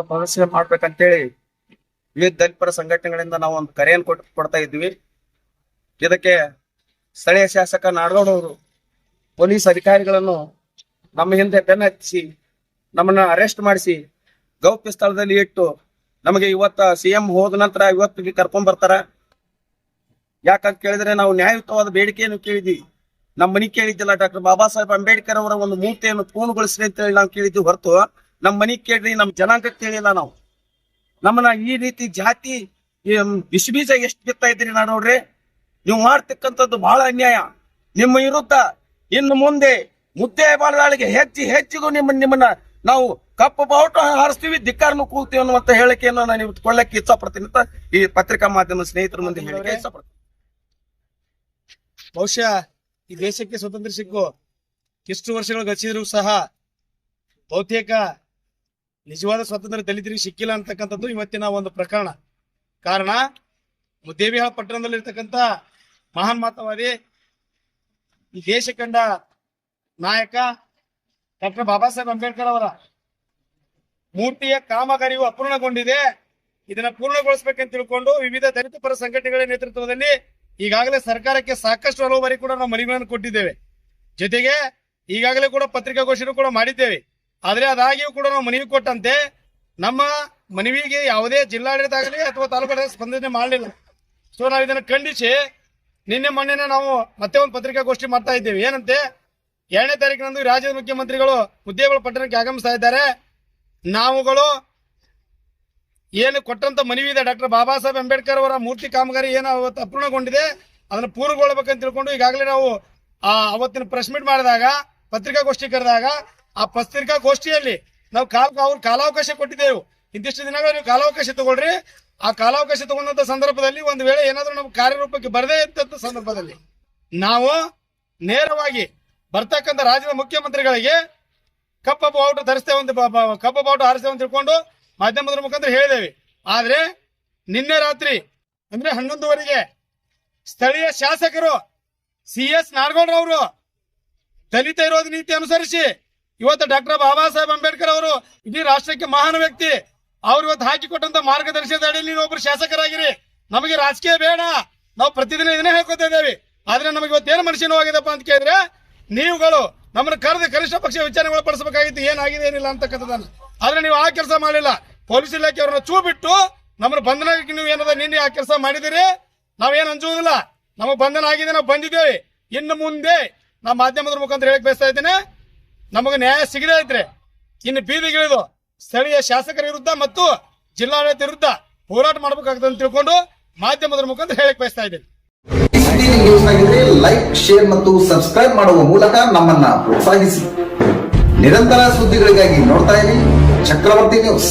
ಪ್ರದರ್ಶನ ಮಾಡ್ಬೇಕಂತೇಳಿ ವಿವಿಧ ದಲಿತರ ಸಂಘಟನೆಗಳಿಂದ ನಾವು ಒಂದು ಕರೆಯನ್ನು ಕೊಡ್ತಾ ಇದ್ವಿ. ಇದಕ್ಕೆ ಸ್ಥಳೀಯ ಶಾಸಕ ನಾಡಗೌಡ ಅವರು ಪೊಲೀಸ್ ಅಧಿಕಾರಿಗಳನ್ನು ನಮ್ಮ ಹಿಂದೆ ಬೆನ್ನ ಹತ್ತಿಸಿ ನಮ್ಮನ್ನ ಅರೆಸ್ಟ್ ಮಾಡಿಸಿ ಗೌಪ್ಯ ಸ್ಥಳದಲ್ಲಿ ಇಟ್ಟು ನಮಗೆ ಇವತ್ತ ಸಿಎಂ ಹೋದ ನಂತರ ಇವತ್ತಿಗೆ ಕರ್ಕೊಂಡ್ ಬರ್ತಾರ. ಯಾಕಂತ ಕೇಳಿದ್ರೆ ನಾವು ನ್ಯಾಯಯುತವಾದ ಬೇಡಿಕೆಯನ್ನು ಕೇಳಿದ್ವಿ. ನಮ್ಮ ಮನಿ ಕೇಳಿದ್ದಿಲ್ಲ. ಡಾಕ್ಟರ್ ಬಾಬಾ ಸಾಹೇಬ್ ಅಂಬೇಡ್ಕರ್ ಅವರ ಒಂದು ಮೂರ್ತಿಯನ್ನು ಪೂರ್ಣಗೊಳಿಸ್ರಿ ಅಂತ ಹೇಳಿ ನಾವು ಕೇಳಿದ್ವಿ ಹೊರತು ನಮ್ಮ ಮನಿ ಕೇಳ್ರಿ, ನಮ್ಮ ಜನಾಂಗಕ್ಕೆ ಕೇಳಿಲ್ಲ. ನಾವು ನಮ್ಮನ್ನ ಈ ರೀತಿ ಜಾತಿ ವಿಷಬೀಜ ಎಷ್ಟು ಬಿತ್ತಾ ಇದ್ರಿ ನೋಡ್ರಿ. ನೀವು ಮಾಡ್ತಕ್ಕಂಥದ್ದು ಬಹಳ ಅನ್ಯಾಯ. ನಿಮ್ಮ ವಿರುದ್ಧ ಇನ್ನು ಮುಂದೆ ಮುದ್ದೆ ಬಾಳದಾಳಿಗೆ ಹೆಚ್ಚಿಗೂ ನಿಮ್ಮನ್ನ ನಾವು ಕಪ್ಪು ಬಾವುಟ ಹಾರಿಸ್ತೀವಿ, ಧಿಕ್ಕಾರನು ಕೂಗ್ತೀವಿ ಅನ್ನುವಂತ ಹೇಳಿಕೆಯನ್ನು ನಾನು ಕೊಳ್ಳಕ್ಕೆ ಇಷ್ಟಪಡ್ತೀನಿ ಅಂತ ಈ ಪತ್ರಿಕಾ ಮಾಧ್ಯಮ ಸ್ನೇಹಿತರ ಮುಂದೆ ಹೇಳಿಕೆ ಇಷ್ಟಪಡ್ತೀನಿ. ಬಹುಶಃ ಈ ದೇಶಕ್ಕೆ ಸ್ವಾತಂತ್ರ್ಯ ಸಿಕ್ಕು ಎಷ್ಟು ವರ್ಷಗಳು ಗತಿಸಿದ್ರು ಸಹ ಬಹುತೇಕ ನಿಜವಾದ ಸ್ವಾತಂತ್ರ್ಯ ದಲಿತರಿಗೆ ಸಿಕ್ಕಿಲ್ಲ ಅಂತಕ್ಕಂಥದ್ದು ಇವತ್ತಿನ ಒಂದು ಪ್ರಕರಣ. ಕಾರಣ ಮುದ್ದೇಬಿಹಾಳ ಪಟ್ಟಣದಲ್ಲಿರ್ತಕ್ಕಂಥ ಮಹಾನ್ ಮಾತವಾದಿ, ಈ ದೇಶ ಕಂಡ ನಾಯಕ ಡಾಕ್ಟರ್ ಬಾಬಾ ಸಾಹೇಬ್ ಅಂಬೇಡ್ಕರ್ ಅವರ ಮೂರ್ತಿಯ ಕಾಮಗಾರಿಯು ಅಪೂರ್ಣಗೊಂಡಿದೆ. ಇದನ್ನ ಪೂರ್ಣಗೊಳಿಸಬೇಕಂತ ತಿಳ್ಕೊಂಡು ವಿವಿಧ ದಲಿತ ಪರ ಸಂಘಟನೆಗಳ ನೇತೃತ್ವದಲ್ಲಿ ಈಗಾಗಲೇ ಸರ್ಕಾರಕ್ಕೆ ಸಾಕಷ್ಟು ಹಲವು ಬಾರಿ ಕೂಡ ನಾವು ಮನವಿಗಳನ್ನು ಕೊಟ್ಟಿದ್ದೇವೆ. ಜೊತೆಗೆ ಈಗಾಗಲೇ ಕೂಡ ಪತ್ರಿಕಾಗೋಷ್ಠಿಯನ್ನು ಕೂಡ ಮಾಡಿದ್ದೇವೆ. ಆದ್ರೆ ಅದಾಗಿಯೂ ಕೂಡ ನಾವು ಮನವಿ ಕೊಟ್ಟಂತೆ ನಮ್ಮ ಮನವಿಗೆ ಯಾವುದೇ ಜಿಲ್ಲಾಡಳಿತ ಆಗಲಿ ಅಥವಾ ತಾಲೂಕು ಸ್ಪಂದನೆ ಮಾಡಲಿಲ್ಲ. ಸೊ ನಾವು ಇದನ್ನು ಖಂಡಿಸಿ ನಿನ್ನೆ ಮೊನ್ನೆ ನಾವು ಮತ್ತೆ ಒಂದು ಪತ್ರಿಕಾಗೋಷ್ಠಿ ಮಾಡ್ತಾ ಇದ್ದೇವೆ. ಏನಂತೆ, 2ನೇ ತಾರೀಕಿನಂದು ರಾಜ್ಯದ ಮುಖ್ಯಮಂತ್ರಿಗಳು ಮುದ್ದೇಬಿಹಾಳ ಪಟ್ಟಣಕ್ಕೆ ಆಗಮಿಸ್ತಾ ಇದ್ದಾರೆ. ನಾವುಗಳು ಏನು ಕೊಟ್ಟಂತ ಮನವಿ ಇದೆ, ಡಾಕ್ಟರ್ ಬಾಬಾ ಸಾಹೇಬ್ ಅಂಬೇಡ್ಕರ್ ಅವರ ಮೂರ್ತಿ ಕಾಮಗಾರಿ ಏನು ಅವತ್ತು ಅಪೂರ್ಣಗೊಂಡಿದೆ ಅದನ್ನು ಪೂರ್ಣಗೊಳ್ಳಬೇಕಂತ ತಿಳ್ಕೊಂಡು ಈಗಾಗಲೇ ನಾವು ಅವತ್ತಿನ ಪ್ರೆಸ್ ಮೀಟ್ ಮಾಡಿದಾಗ, ಪತ್ರಿಕಾಗೋಷ್ಠಿ ಕರೆದಾಗ, ಆ ಪತ್ರಿಕಾಗೋಷ್ಠಿಯಲ್ಲಿ ನಾವು ಅವ್ರು ಕಾಲಾವಕಾಶ ಕೊಟ್ಟಿದ್ದೆವು. ಇಂತಿಷ್ಟು ದಿನಗಳು ನೀವು ಕಾಲಾವಕಾಶ ತಗೊಳ್ರಿ. ಆ ಕಾಲಾವಕಾಶ ತಗೊಂಡಂತ ಸಂದರ್ಭದಲ್ಲಿ ಒಂದು ವೇಳೆ ಏನಾದ್ರೂ ನಮ್ಮ ಕಾರ್ಯರೂಪಕ್ಕೆ ಬರದೇ ಇದ್ದಂತ ಸಂದರ್ಭದಲ್ಲಿ ನಾವು ನೇರವಾಗಿ ಬರ್ತಕ್ಕಂಥ ರಾಜ್ಯದ ಮುಖ್ಯಮಂತ್ರಿಗಳಿಗೆ ಕಪ್ಪ ಬಾವುಟ ಧರಿಸ್ತೇವೆ ಹಾರಿಸ್ತೇವೆ ಅಂತ ತಿಳ್ಕೊಂಡು ಮಾಧ್ಯಮದ ಮುಖಾಂತರ ಹೇಳಿದ್ದೇವೆ. ಆದ್ರೆ ನಿನ್ನೆ ರಾತ್ರಿ ಅಂದ್ರೆ 11:30 ಸ್ಥಳೀಯ ಶಾಸಕರು CS ನಾಡಗೌಡರವರು ದಲಿತ ವಿರೋಧಿ ನೀತಿ ಅನುಸರಿಸಿ ಇವತ್ತು ಡಾಕ್ಟರ್ ಬಾಬಾ ಸಾಹೇಬ್ ಅಂಬೇಡ್ಕರ್ ಅವರು ಇಡೀ ರಾಷ್ಟ್ರಕ್ಕೆ ಮಹಾನ್ ವ್ಯಕ್ತಿ, ಅವ್ರು ಇವತ್ತು ಹಾಕಿಕೊಟ್ಟಂತ ಮಾರ್ಗದರ್ಶನದ ಅಡಿಯಲ್ಲಿ ನೀವು ಒಬ್ಬರು ಶಾಸಕರಾಗಿರಿ. ನಮಗೆ ರಾಜಕೀಯ ಬೇಡ, ನಾವು ಪ್ರತಿದಿನ ಇದನ್ನೇ ಹೇಳ್ಕೊತಾ ಇದ್ದೇವೆ. ಆದ್ರೆ ನಮಗೆ ಇವತ್ತೇನು ಮನುಷ್ಯನವಾಗಿದೆಪ್ಪ ಅಂತ ಕೇಳಿದ್ರೆ, ನೀವುಗಳು ನಮ್ಮನ್ನು ಕರೆದು ಕನಿಷ್ಠ ಪಕ್ಷ ವಿಚಾರಣೆ ಒಳಪಡಿಸಬೇಕಾಗಿತ್ತು, ಏನಾಗಿದೆ ಏನಿಲ್ಲ ಅಂತಕ್ಕಂಥದ್ದನ್ನು. ಆದ್ರೆ ನೀವು ಆ ಕೆಲಸ ಮಾಡಲಿಲ್ಲ. ಪೊಲೀಸ್ ಇಲಾಖೆಯವರನ್ನ ಚೂ ಬಿಟ್ಟು ನಮ್ಮನ್ನು ಬಂಧನಕ್ಕೆ ನೀವು ಏನದ ನಿನ್ನೆ ಆ ಕೆಲಸ ಮಾಡಿದಿರಿ. ನಾವೇನು ಅಂಜುವುದಿಲ್ಲ, ನಮಗೆ ಬಂಧನ ಆಗಿದೆ, ನಾವು ಬಂದಿದ್ದೇವೆ. ಇನ್ನು ಮುಂದೆ ನಮ್ಮ ಮಾಧ್ಯಮದ ಮುಖಾಂತರ ಹೇಳಕ್ ಬಯಸ್ತಾ ಇದ್ದೇನೆ, ನಮಗೆ ನ್ಯಾಯ ಸಿಗದೇ ಇದ್ರೆ ಇನ್ನು ಬೀದಿಗಿಳಿದು ಸ್ಥಳೀಯ ಶಾಸಕರ ವಿರುದ್ಧ ಮತ್ತು ಜಿಲ್ಲಾಡಳಿತ ವಿರುದ್ಧ ಹೋರಾಟ ಮಾಡಬೇಕಾಗ್ತದೆ ಅಂತ ತಿಳ್ಕೊಂಡು ಮಾಧ್ಯಮದ ಮುಖಾಂತರ ಹೇಳಕ್ ಬಯಸ್ತಾ ಇದ್ದೇನೆ. ಲೈಕ್, ಶೇರ್ ಮತ್ತು ಸಬ್ಸ್ಕ್ರೈಬ್ ಮಾಡುವ ಮೂಲಕ ನಮ್ಮನ್ನ ಪ್ರೋತ್ಸಾಹಿಸಿ. ನಿರಂತರ ಸುದ್ದಿಗಳಿಗಾಗಿ ನೋಡ್ತಾ ಇರಿ ಚಕ್ರವರ್ತಿ ನ್ಯೂಸ್.